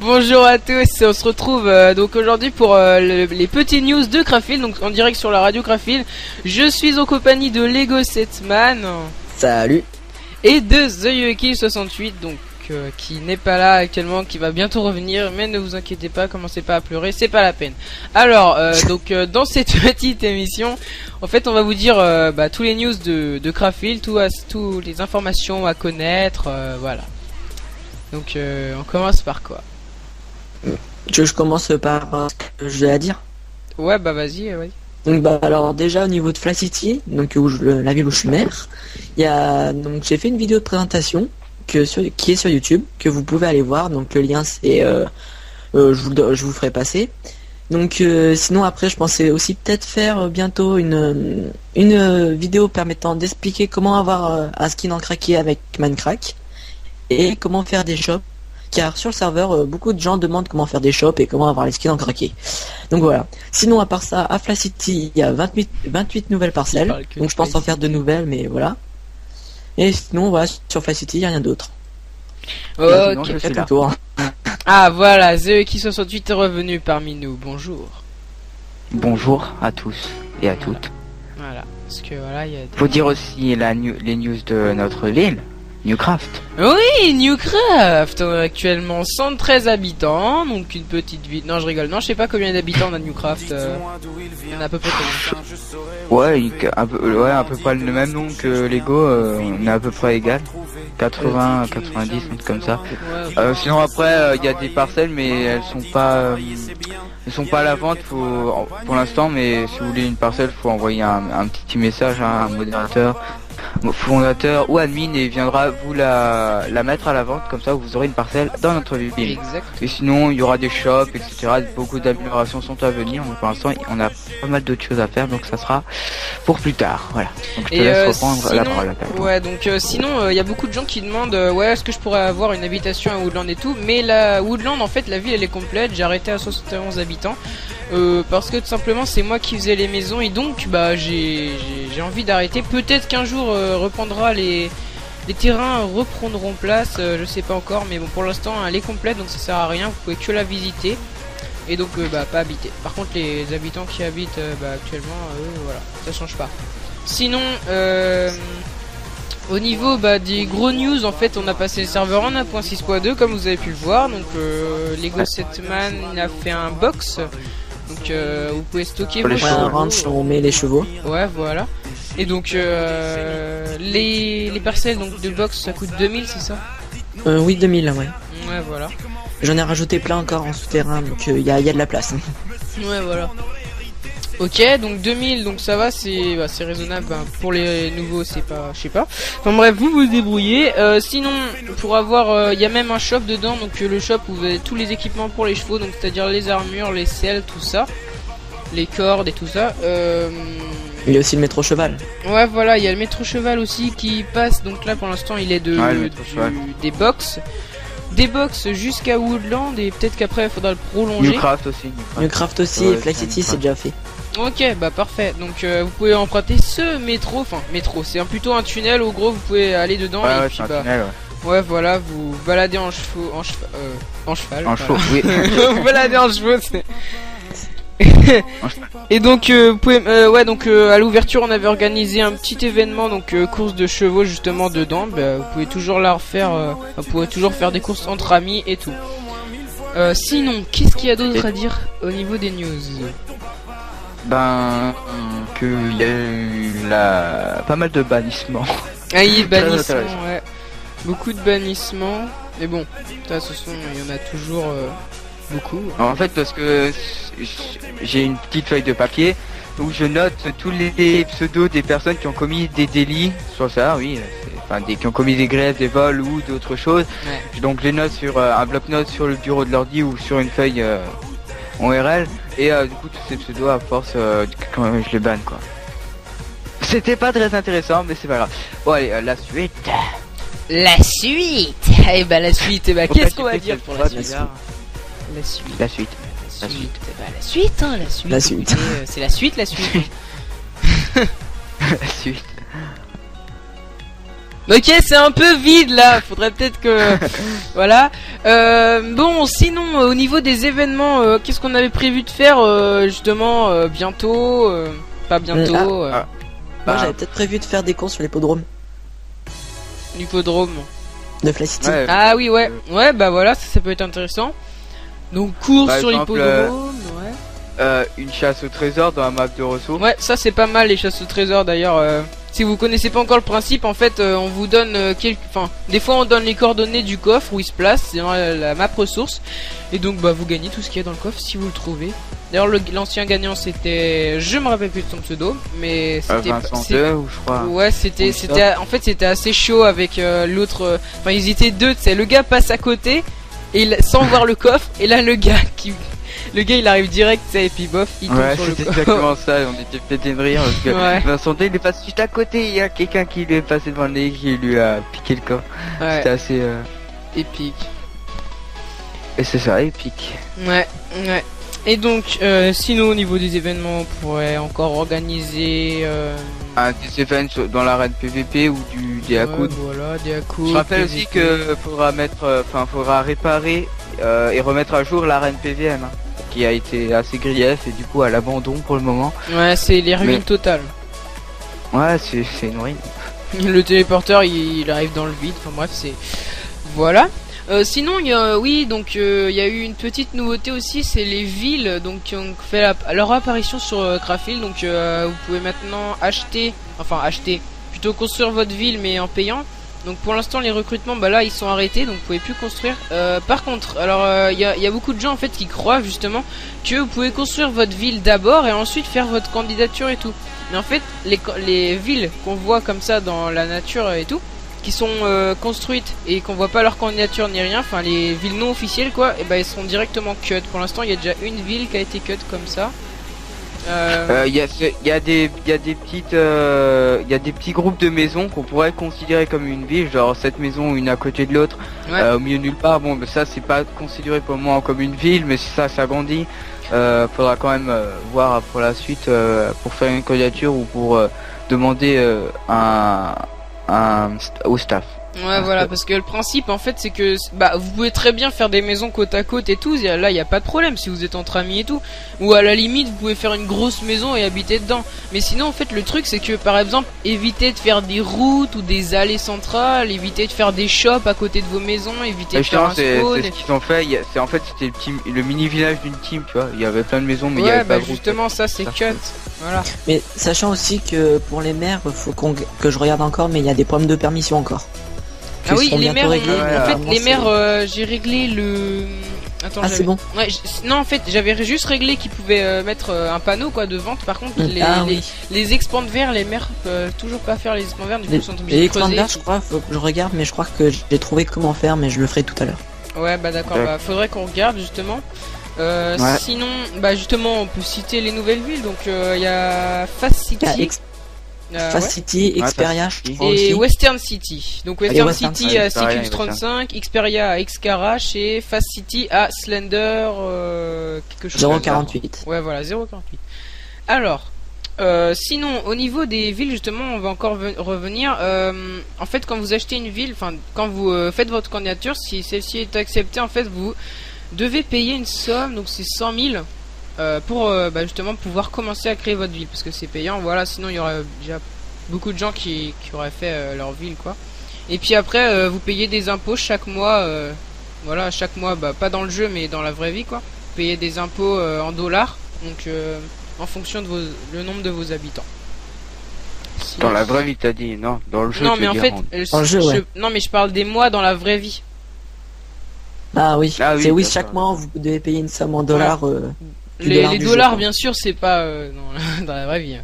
Bonjour à tous, on se retrouve donc aujourd'hui pour les petits news de Craftfield, donc en direct sur la radio Craftfield. Je suis en compagnie de Lego Setman. Salut. Et de TheYuki68, donc qui n'est pas là actuellement, qui va bientôt revenir, mais ne vous inquiétez pas, commencez pas à pleurer, c'est pas la peine. Alors, dans cette petite émission, en fait, on va vous dire tous les news de Craftfield, tous les informations à connaître, voilà. Donc, on commence par quoi? Je commence par ce que j'ai à dire. Ouais, bah vas-y, ouais. Donc alors déjà au niveau de Fly City, donc la ville où je suis maire, donc j'ai fait une vidéo de présentation qui est sur YouTube, que vous pouvez aller voir. Donc le lien c'est je vous ferai passer. Donc sinon après je pensais aussi peut-être faire bientôt une vidéo permettant d'expliquer comment avoir un skin en craqué avec Minecraft et comment faire des shops. Car sur le serveur, beaucoup de gens demandent comment faire des shops et comment avoir les skins en craqué. Donc voilà. Sinon, à part ça, à Fly City, il y a 28 nouvelles parcelles. Donc je pense en faire de nouvelles, mais voilà. Et sinon, voilà, sur Fly City, il n'y a rien d'autre. Ok. Tour. Ah voilà, TheYuki68 est revenu parmi nous. Bonjour. Bonjour à tous et à toutes. Voilà. Parce que voilà, il y a. Faut dire aussi les news de notre ville. Newcraft. Oui, Newcraft. On a actuellement 113 habitants, donc une petite ville. Non, je rigole. Non, je sais pas combien d'habitants on a Newcraft. On a à peu près combien? Ouais, à peu près le même nom que Lego. On est à peu près égal. 80, 90, un truc comme ça. Sinon après, il y a des parcelles, mais elles sont pas à la vente pour l'instant. Mais si vous voulez une parcelle, faut envoyer un petit message à un modérateur, fondateur ou admin, et il viendra vous la mettre à la vente. Comme ça, vous aurez une parcelle dans notre ville. Exact. Et sinon, il y aura des shops, etc. Beaucoup d'améliorations sont à venir. Mais pour l'instant, on a pas mal d'autres choses à faire, donc ça sera pour plus tard. Voilà. Donc je te laisse reprendre la parole. Ouais, donc sinon, il y a beaucoup de gens qui demandent est-ce que je pourrais avoir une habitation à Woodland et tout. Mais la Woodland, en fait, la ville elle est complète. J'ai arrêté à 71 habitants. Parce que tout simplement c'est moi qui faisais les maisons et donc j'ai envie d'arrêter. Peut-être qu'un jour reprendra les terrains reprendront place, je sais pas encore, mais bon pour l'instant elle est complète donc ça sert à rien, vous pouvez que la visiter et donc pas habiter. Par contre les habitants qui habitent actuellement voilà, ça change pas. Sinon au niveau des gros news, en fait on a passé le serveur en 1.6.2 comme vous avez pu le voir. Donc Lego Setman a fait un box. Donc vous pouvez stocker vos chevaux. Un ranch où on met les chevaux. Ouais voilà. Et donc les parcelles donc de box ça coûte 2000, c'est ça? Oui, 2000 ouais. Ouais voilà. J'en ai rajouté plein encore en souterrain, donc il y a de la place. Ouais voilà. Ok, donc 2000, donc ça va, c'est raisonnable. Pour les nouveaux, c'est pas, je sais pas. Enfin bref, vous vous débrouillez. Sinon, pour avoir, il y a même un shop dedans, donc le shop où vous avez tous les équipements pour les chevaux, donc c'est-à-dire les armures, les selles, tout ça, les cordes et tout ça. Il y a aussi le métro cheval. Ouais, voilà, il y a le métro cheval aussi qui passe. Donc là, pour l'instant, il est des box. Des box jusqu'à Woodland et peut-être qu'après il faudra le prolonger. Newcraft aussi. Newcraft aussi et Fly City c'est déjà fait. Ok, bah parfait. Donc vous pouvez emprunter ce métro, enfin métro, c'est plutôt un tunnel. Au gros, vous pouvez aller dedans et puis tunnel, ouais voilà, vous baladez en cheval. En chevaux, oui. Vous baladez en chevaux. Et donc vous pouvez donc à l'ouverture on avait organisé un petit événement, donc course de chevaux justement dedans. Vous pouvez toujours la refaire, vous pouvez toujours faire des courses entre amis et tout. Sinon qu'est-ce qu'il y a d'autre à dire au niveau des news? Que il y a eu pas mal de bannissements. Ah oui, bannissements, ouais. Beaucoup de bannissements. Mais bon, de toute façon il y en a toujours beaucoup. En fait parce que j'ai une petite feuille de papier où je note tous les pseudos des personnes qui ont commis des délits sur ça, oui, qui ont commis des grèves, des vols ou d'autres choses. Ouais. Donc je les note sur un bloc-notes sur le bureau de l'ordi ou sur une feuille ORL et du coup tous ces pseudos à force quand je les banne quoi. C'était pas très intéressant mais c'est pas grave. Bon allez, la suite. La suite. Eh ben la suite, qu'est-ce qu'on va dire pour la suite? La suite. La suite. La suite. La suite, hein, la suite. La suite. C'est la suite, la suite. La suite. Ok, c'est un peu vide là. Faudrait peut-être que voilà. Bon, sinon au niveau des événements, qu'est-ce qu'on avait prévu de faire justement bientôt, pas bientôt, Moi j'avais peut-être prévu de faire des courses sur l'hippodrome l'hippodrome. de Fly City. Ouais. Ah oui, ouais, ouais, bah voilà, ça peut être intéressant. Donc course Par sur exemple, l'hippodrome, ouais. Une chasse au trésor dans la map de ressources. Ouais, ça c'est pas mal les chasses au trésor d'ailleurs. Si vous connaissez pas encore le principe, en fait, on vous donne enfin, des fois on donne les coordonnées du coffre où il se place, c'est dans la map ressources, et donc bah vous gagnez tout ce qu'il y a dans le coffre si vous le trouvez. D'ailleurs l'ancien gagnant c'était, je me rappelle plus de son pseudo, mais c'était Vincent 2 ou je crois. ouais, en fait c'était assez chaud avec l'autre. Enfin ils étaient deux, tu sais, le gars passe à côté et sans voir le coffre, et là le gars il arrive direct, tu sais, et puis bof, il tombe Ouais, sur le c'était coffre. exactement ça, on était pété de rire parce que Ouais. Vincent 2 il est passé juste à côté, il y a quelqu'un qui lui est passé devant le nez qui lui a piqué le corps. Ouais, C'était assez épique. et c'est ça, épique. Ouais, ouais. Et donc, sinon au niveau des événements, on pourrait encore organiser Des events dans l'arène PVP ou des ouais, accoudes. voilà, des accoudes. Je rappelle aussi que faudra réparer et remettre à jour l'arène PVM hein, qui a été assez grief et du coup à l'abandon pour le moment. Ouais, c'est les ruines Mais- totales. Ouais, c'est une ruine. Le téléporteur, il arrive dans le vide. Enfin bref, c'est voilà. Sinon, il y a, oui, donc il y a eu une petite nouveauté aussi, c'est les villes, donc qui ont fait leur apparition sur Craftfield. Donc vous pouvez maintenant plutôt construire votre ville mais en payant. Donc pour l'instant les recrutements, bah là ils sont arrêtés, donc vous pouvez plus construire. Par contre, alors il y a beaucoup de gens en fait qui croient justement que vous pouvez construire votre ville d'abord et ensuite faire votre candidature et tout. Mais en fait, les villes qu'on voit comme ça dans la nature et tout, qui sont construites et qu'on voit pas leur candidature ni rien, enfin les villes non officielles quoi, et ben elles seront directement cut. Pour l'instant, il y a déjà une ville qui a été cut comme ça. Il y a des petits groupes de maisons qu'on pourrait considérer comme une ville, genre cette maison une à côté de l'autre, Ouais. au milieu de nulle part. Bon, mais ça c'est pas considéré pour le moment comme une ville, mais si ça s'agrandit, faudra quand même voir pour la suite pour faire une candidature ou pour demander au staff. Ouais, voilà, parce que le principe en fait c'est que bah vous pouvez très bien faire des maisons côte à côte et tout, là il y a pas de problème si vous êtes entre amis et tout, ou à la limite vous pouvez faire une grosse maison et habiter dedans. Mais sinon en fait le truc c'est que par exemple évitez de faire des routes ou des allées centrales, évitez de faire des shops à côté de vos maisons, évitez de faire un C'est spawn. ce qu'ils ont fait. En fait c'était le mini village d'une team, tu vois. Il y avait plein de maisons, mais il y Ouais, avait pas bah de route. justement ça c'est cut. Voilà. Mais sachant aussi que pour les maires, faut que je regarde encore, mais il y a des problèmes de permission encore. Ah oui, les maires, réglés, mais en fait, apparemment, les c'est- maires, j'ai réglé le. Attends, Ah, c'est bon. Ouais, non, en fait, j'avais juste réglé qu'ils pouvaient mettre un panneau quoi de vente. Par contre, Ah oui. les expand verts, les maires peuvent toujours pas faire les expand verts. Du coup, ils sont obligés Les de creuser. extenders, je crois, faut que je regarde, mais je crois que j'ai trouvé comment faire, mais je le ferai tout à l'heure. Ouais, bah d'accord. Ouais. Bah, faudrait qu'on regarde justement. Ouais. Sinon, bah justement, on peut citer les nouvelles villes. Donc, il y a Fast City. Il y a Fast ouais. City, Xperia, Fast je City. crois Et aussi. Western City. Donc Allez, Western Western City City. à Ouais, pareil, CQX 35, Xperia à Xcarache et Fast City à Slender quelque chose. 048. Ouais voilà 048. Alors sinon au niveau des villes justement on va encore revenir. En fait quand vous achetez une ville, enfin quand vous faites votre candidature, si celle-ci est acceptée en fait vous devez payer une somme, donc c'est 100 000 pour bah, justement pouvoir commencer à créer votre ville parce que c'est payant. Voilà, sinon il y aurait déjà beaucoup de gens qui auraient fait leur ville quoi. Et puis après vous payez des impôts chaque mois, voilà chaque mois, bah pas dans le jeu mais dans la vraie vie quoi. Vous payez des impôts en dollars, donc en fonction de le nombre de vos habitants. Dans la vraie vie, t'as dit, non, dans le jeu. Non tu mais en veux fait dire, Dans le jeu, ouais. non mais je parle des mois dans la vraie vie. Ah oui, Ah oui, c'est oui, d'accord. chaque mois vous devez payer une somme en dollars. Du dollar Les du dollars jeu, quoi. bien sûr c'est pas dans la vraie vie.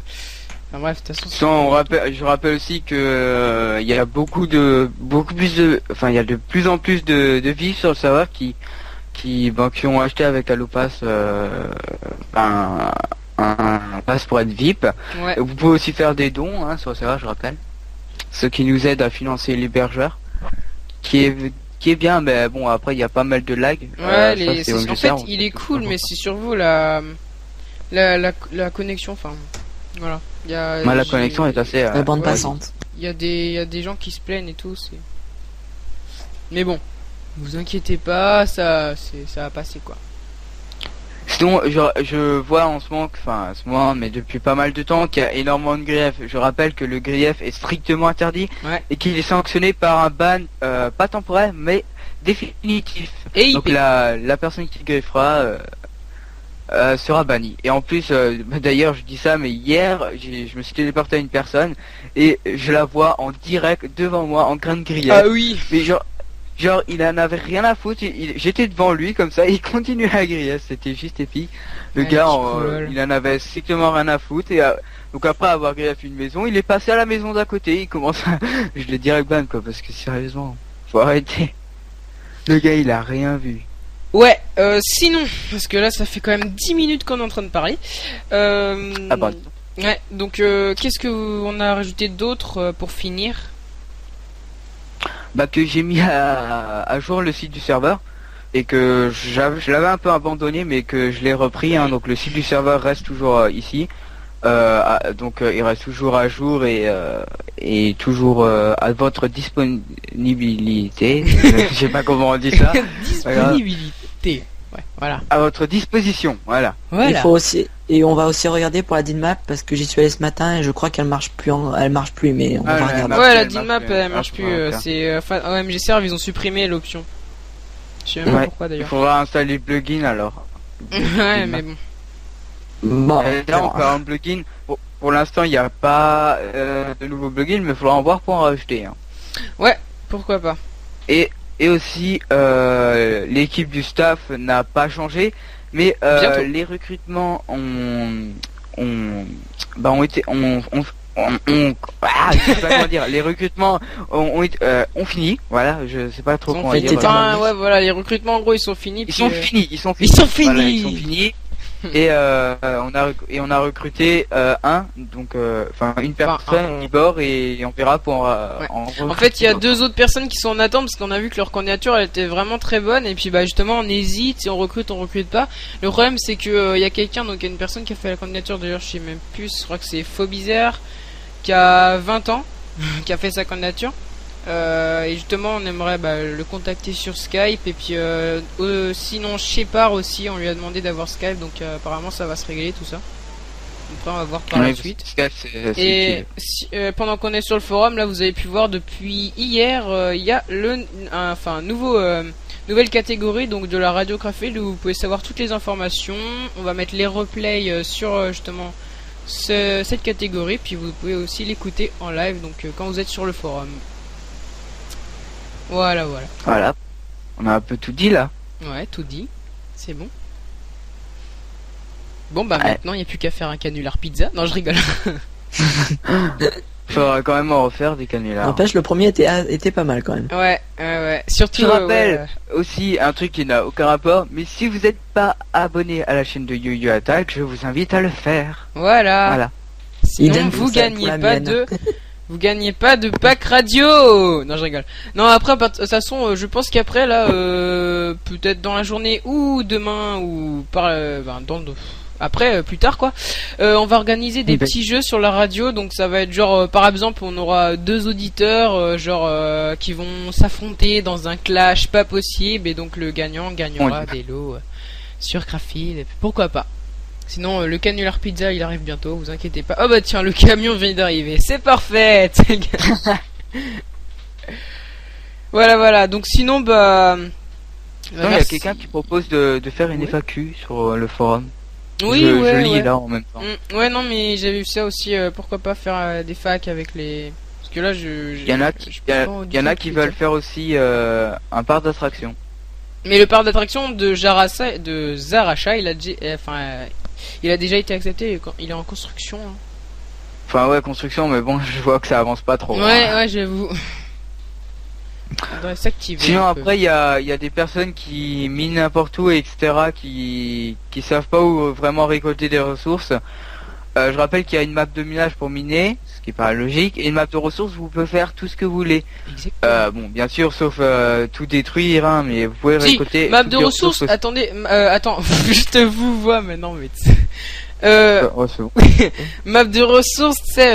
Enfin bref, de toute façon. je rappelle aussi que il y a il y a de plus en plus de villes sur le serveur qui ont acheté avec Allopass un pass pour être VIP. Ouais. Vous pouvez aussi faire des dons sur le serveur, je rappelle, ce qui nous aide à financer l'hébergeur, qui est bien, mais bon après il y a pas mal de lag. Ouais, ça, en fait il est cool, mais c'est sur vous la connexion, enfin voilà. La connexion est assez. La bande ouais. passante. il y a des gens qui se plaignent et tout, c'est... Mais bon, vous inquiétez pas, ça va passer quoi. Sinon, je vois en ce moment, mais depuis pas mal de temps, qu'il y a énormément de griefs. Je rappelle que le grief est strictement interdit et qu'il est sanctionné par un ban, pas temporaire, mais définitif. Et donc la personne qui griffera sera bannie. Et en plus, d'ailleurs, je dis ça, mais hier, je me suis téléporté à une personne et je la vois en direct devant moi en train de griller. Ah oui. Mais genre, il en avait rien à foutre. J'étais devant lui comme ça, il continuait à griller. C'était juste épique. Le gars, il en avait strictement rien à foutre. Et donc après avoir grillé une maison, il est passé à la maison d'à côté. Il commence à... Je l'ai direct ban quoi, parce que sérieusement, faut arrêter. Le gars, il a rien vu. Ouais, sinon, parce que là ça fait quand même 10 minutes qu'on est en train de parler. Ah bah. Ouais, donc qu'est-ce que on a rajouté d'autre pour finir? Bah que j'ai mis à jour le site du serveur et que je l'avais un peu abandonné mais que je l'ai repris, hein, donc le site du serveur reste toujours ici. Donc il reste toujours à jour et toujours à votre disponibilité. Je sais pas comment on dit ça. Disponibilité. Ouais, voilà. À votre disposition, voilà. Il faut aussi, et on va aussi regarder pour la DinMap parce que j'y suis allé ce matin et je crois qu'elle marche plus, mais on va regarder. Ouais, la DinMap elle marche plus. C'est OMG Serve, ils ont supprimé l'option. Je sais même pas pourquoi d'ailleurs. Il faudra installer le plugin alors. Ouais, mais bon. Bon. Là, on peut avoir un plugin. Pour l'instant, il n'y a pas de nouveau plugin, mais il faudra en voir pour en rajouter. Hein. Ouais, pourquoi pas. Et aussi, l'équipe du staff n'a pas changé, mais les recrutements je sais pas comment dire. Les recrutements ont fini. Voilà, je sais pas trop comment dire. Enfin, ouais, voilà, les recrutements en gros ils sont finis. Ils sont finis. Ils sont finis. Et on a recruté une personne Libor et on verra pour en fait il y a deux autres personnes qui sont en attente parce qu'on a vu que leur candidature elle était vraiment très bonne et puis bah justement on hésite si on recrute pas. Le problème c'est que il y a quelqu'un, donc il y a une personne qui a fait la candidature, d'ailleurs je sais même plus, je crois que c'est Phobizère qui a 20 ans qui a fait sa candidature. Et justement on aimerait le contacter sur Skype et puis sinon Shepard aussi on lui a demandé d'avoir Skype, donc apparemment ça va se régler tout ça. Après on va voir par la suite. Skype, et pendant qu'on est sur le forum là, vous avez pu voir depuis hier il y a nouvelle catégorie donc de la Radio Craftfield où vous pouvez savoir toutes les informations. On va mettre les replays sur justement cette catégorie, puis vous pouvez aussi l'écouter en live donc quand vous êtes sur le forum. Voilà. Voilà. On a un peu tout dit là. Ouais, tout dit. C'est bon. Bon maintenant il n'y a plus qu'à faire un canular pizza. Non, je rigole. Faudra quand même en refaire des canulars. N'empêche, le premier était pas mal quand même. Ouais. Surtout. Je rappelle aussi un truc qui n'a aucun rapport, mais si vous n'êtes pas abonné à la chaîne de Yo-Yo Attack, je vous invite à le faire. Voilà. Sinon vous gagnez pas de pack radio. Non, je rigole. Non, après, de toute façon, je pense qu'après, là, peut-être dans la journée ou demain ou après, plus tard, quoi. On va organiser des petits jeux sur la radio. Donc, ça va être genre, par exemple, on aura deux auditeurs, qui vont s'affronter dans un clash pas possible. Et donc, le gagnant gagnera des lots sur Craftfield. Pourquoi pas. Sinon, le canular pizza, il arrive bientôt, vous inquiétez pas. Oh bah tiens, le camion vient d'arriver, c'est parfait. Voilà. Donc sinon, il y a quelqu'un qui propose de faire une FAQ sur le forum. Oui, je lis là en même temps. Ouais, non, mais j'ai vu ça aussi. Pourquoi pas faire des facs avec les... Parce que là, il y en a qui veulent faire aussi un parc d'attraction. Mais le parc d'attraction de Zaracha, il a déjà été accepté, il est en construction. Hein. Enfin ouais, construction, mais bon, je vois que ça avance pas trop. Ouais, j'avoue. On devrait s'activer. Sinon après, il y a des personnes qui minent n'importe où, etc., qui savent pas où vraiment récolter des ressources. Je rappelle qu'il y a une map de minage pour miner, ce qui paraît logique, et une map de ressources où vous pouvez faire tout ce que vous voulez. Bon, bien sûr, sauf tout détruire, hein, mais vous pouvez récolter. Map de ressources. Attendez, attends, je te vous vois maintenant, mais Oh, c'est bon. Map de ressources, c'est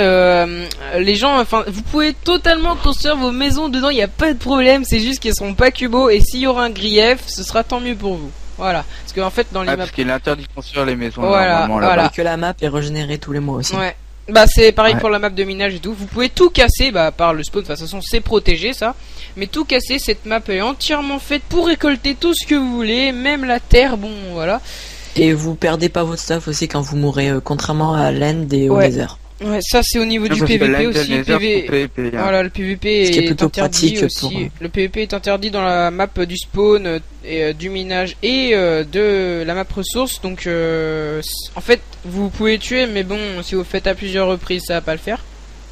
les gens, enfin, vous pouvez totalement construire vos maisons dedans, il n'y a pas de problème, c'est juste qu'elles seront pas cubos, et s'il y aura un grief, ce sera tant mieux pour vous. Voilà. Parce qu'en fait, dans les maps... Parce qu'il est interdit de construire les maisons, Voilà, normalement, voilà. là-bas. Et que la map est régénérée tous les mois aussi. Ouais. Bah c'est pareil Ouais. pour la map de minage et tout. Vous pouvez tout casser, bah par le spawn, de toute façon c'est protégé ça. Mais tout casser, cette map est entièrement faite pour récolter tout ce que vous voulez, même la terre, bon voilà. Et vous perdez pas votre stuff aussi quand vous mourrez, contrairement à l'end et au Ouais. nether. Ouais, ça c'est au niveau du Parce que PVP l'End aussi. Nether, faut PV... PVP, hein. Voilà, le PVP Ce qui est plutôt interdit pratique aussi. pour- Le PVP est interdit dans la map du spawn et du minage et de la map ressources. Donc en fait, vous pouvez tuer, mais bon, si vous le faites à plusieurs reprises, ça va pas le faire.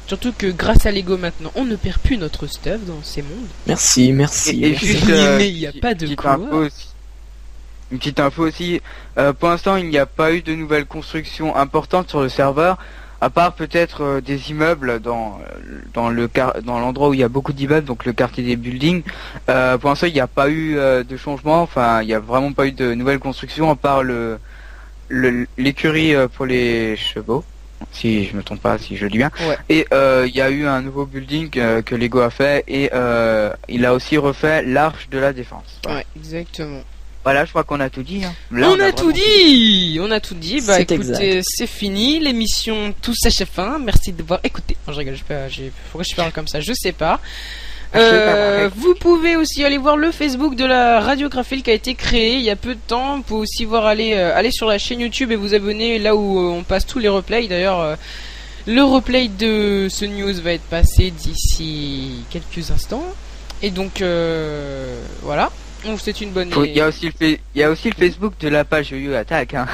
Surtout que grâce à Lego maintenant, on ne perd plus notre stuff dans ces mondes. Merci, merci. Et merci. juste, Mais il y a pas de petite quoi. info aussi. Une petite info aussi. Pour l'instant, il n'y a pas eu de nouvelles constructions importantes sur le serveur, à part peut-être des immeubles dans l'endroit où il y a beaucoup d'immeubles, donc le quartier des buildings. Pour l'instant, il n'y a pas eu de changement. Enfin, il n'y a vraiment pas eu de nouvelles constructions, à part l'écurie pour les chevaux. Si je me trompe pas, si je dis bien. Ouais. Et il y a eu un nouveau building que Lego a fait, et il a aussi refait l'arche de la défense. Voilà. Ouais, exactement. Voilà, je crois qu'on a tout dit. Hein. Là, On a tout vraiment dit. On a tout dit. Bah C'est écoutez, exact. c'est fini. L'émission touche à sa fin. Merci d'avoir écouté. Non, je rigole. Pourquoi je parle comme ça? Je sais pas. Je sais pas, Vous pouvez aussi aller voir le Facebook de la radiographie qui a été créé il y a peu de temps. Vous pouvez aussi voir aller sur la chaîne YouTube et vous abonner là où on passe tous les replays. D'ailleurs, le replay de ce news va être passé d'ici quelques instants. Et donc voilà. On vous souhaite une bonne. Il y a aussi le Facebook de la page Yo-Yo Attack. Hein.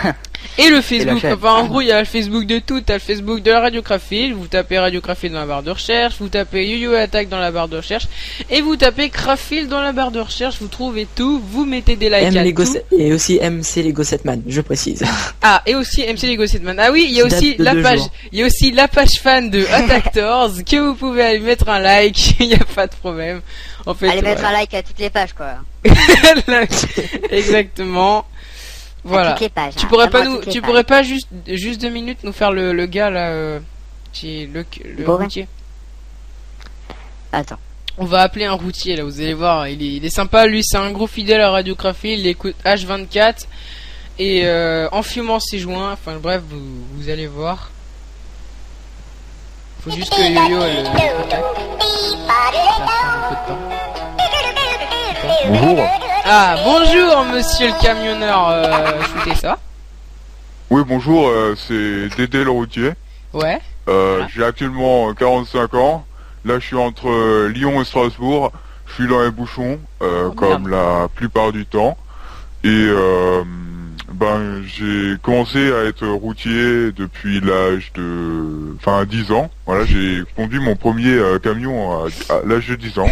Et le Facebook, chaîne. enfin en gros il y a le Facebook de tout, t'as le Facebook de la radiographie, vous tapez radiographie dans la barre de recherche, vous tapez Yo-Yo Attack dans la barre de recherche, et vous tapez Crafil dans la barre de recherche, vous trouvez tout, vous mettez des likes à tout. Et aussi MC Lego Setman, je précise. Ah, et aussi MC Lego Setman. Ah oui, il y a Qui aussi date de la 2 page, jours. il y a aussi la page fan de Attack-Tors que vous pouvez aller mettre un like, il n'y a pas de problème. En fait, Allez mettre voilà. un like à toutes les pages, quoi. Exactement. Voilà. À toutes les pages. Tu hein, pourrais pas vraiment à nous, toutes les tu pages. pourrais pas juste 2 minutes nous faire le gars là, qui est le Bon, routier. Attends. On va appeler un routier là, vous allez voir, il est sympa, lui c'est un gros fidèle à radiographie, il écoute H24 et en fumant ses joints, enfin bref, vous allez voir. Faut juste que Yo-Yo le contacte. Ça prend un peu de temps. Bonjour. Ah bonjour monsieur le camionneur, shooté ça. Oui, bonjour, c'est Dédé le routier. Ouais. J'ai actuellement 45 ans. Là, je suis entre Lyon et Strasbourg. Je suis dans les bouchons, comme la plupart du temps. Et j'ai commencé à être routier depuis l'âge de... Enfin, à 10 ans. Voilà, j'ai conduit mon premier camion à l'âge de 10 ans.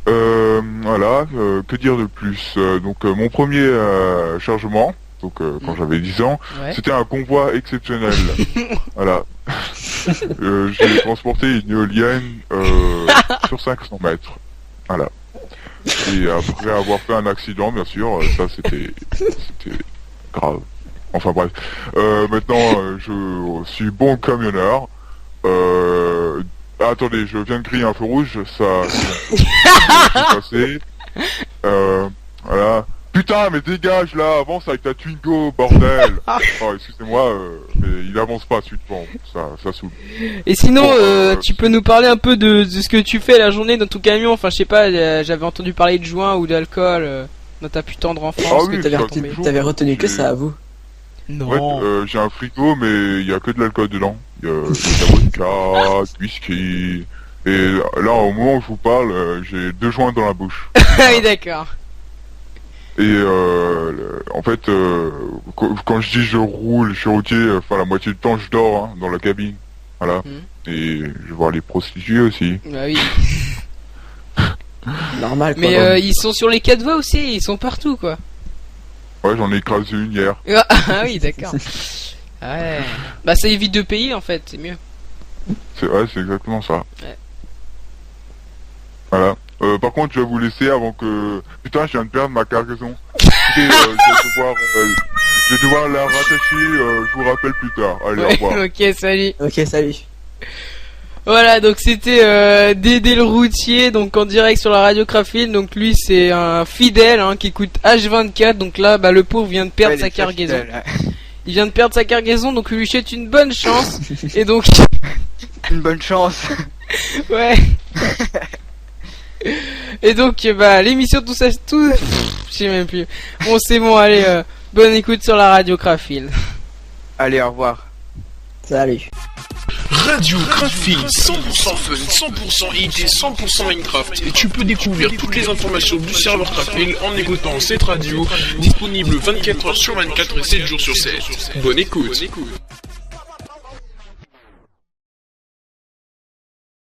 Voilà, que dire de plus donc mon premier chargement, donc quand j'avais 10 ans, Ouais. c'était un convoi exceptionnel. Voilà. J'ai transporté une éolienne sur 500 mètres. Voilà. Et après avoir fait un accident, bien sûr, ça c'était grave. Enfin bref. Maintenant, je suis bon camionneur. Attendez, je viens de griller un feu rouge, ça... passé. Voilà. Putain, mais dégage là, avance avec ta Twingo, bordel. Oh, excusez-moi, mais il avance pas suivant, ça saoule. Et sinon, Bon, tu peux nous parler un peu de ce que tu fais la journée dans ton camion. Enfin, je sais pas, j'avais entendu parler de joint ou d'alcool dans ta plus tendre enfance. Ah oui, que T'avais ça, retenu, toujours, t'avais retenu que j'ai- ça à vous. Non. Ouais, j'ai un frigo, mais il y a que de l'alcool dedans. Il y a de la vodka, du whisky. Et là, au moment où je vous parle, j'ai 2 joints dans la bouche. Ah oui, d'accord. Et en fait, quand je dis je roule, je suis routier, enfin la moitié du temps je dors hein, dans la cabine. Voilà. Et je vais voir les prostituées aussi. Bah oui. Normal, quoi. Mais ils sont sur les 4 voies aussi, ils sont partout quoi. Ouais, j'en ai écrasé une hier. Ah oui, d'accord. Ouais. Bah ça évite de payer en fait, c'est mieux. C'est exactement ça. Ouais. Voilà. Par contre, je vais vous laisser avant que... Putain, je viens de perdre ma cargaison. Écoutez, je vais devoir... Je vais devoir la rattacher, je vous rappelle plus tard. Allez, au revoir. Ok, salut. Ok, salut. Voilà, donc c'était Dédé le routier, donc en direct sur la radio Craftfield. Donc lui c'est un fidèle qui écoute H24. Donc là, le pauvre vient de perdre sa cargaison. Il vient de perdre sa cargaison, donc lui souhaite une bonne chance. Et donc Une bonne chance. ouais. Et donc l'émission tout ça tout, je sais même plus. Bon c'est bon, allez, bonne écoute sur la radio Craftfield. Allez, au revoir. Salut. Radio Craftfield, 100% fun, 100% IT, 100% Minecraft. Et tu peux découvrir toutes les informations du serveur Craftfield en écoutant cette radio, disponible 24h sur 24 et 7 jours sur 7. Bonne écoute.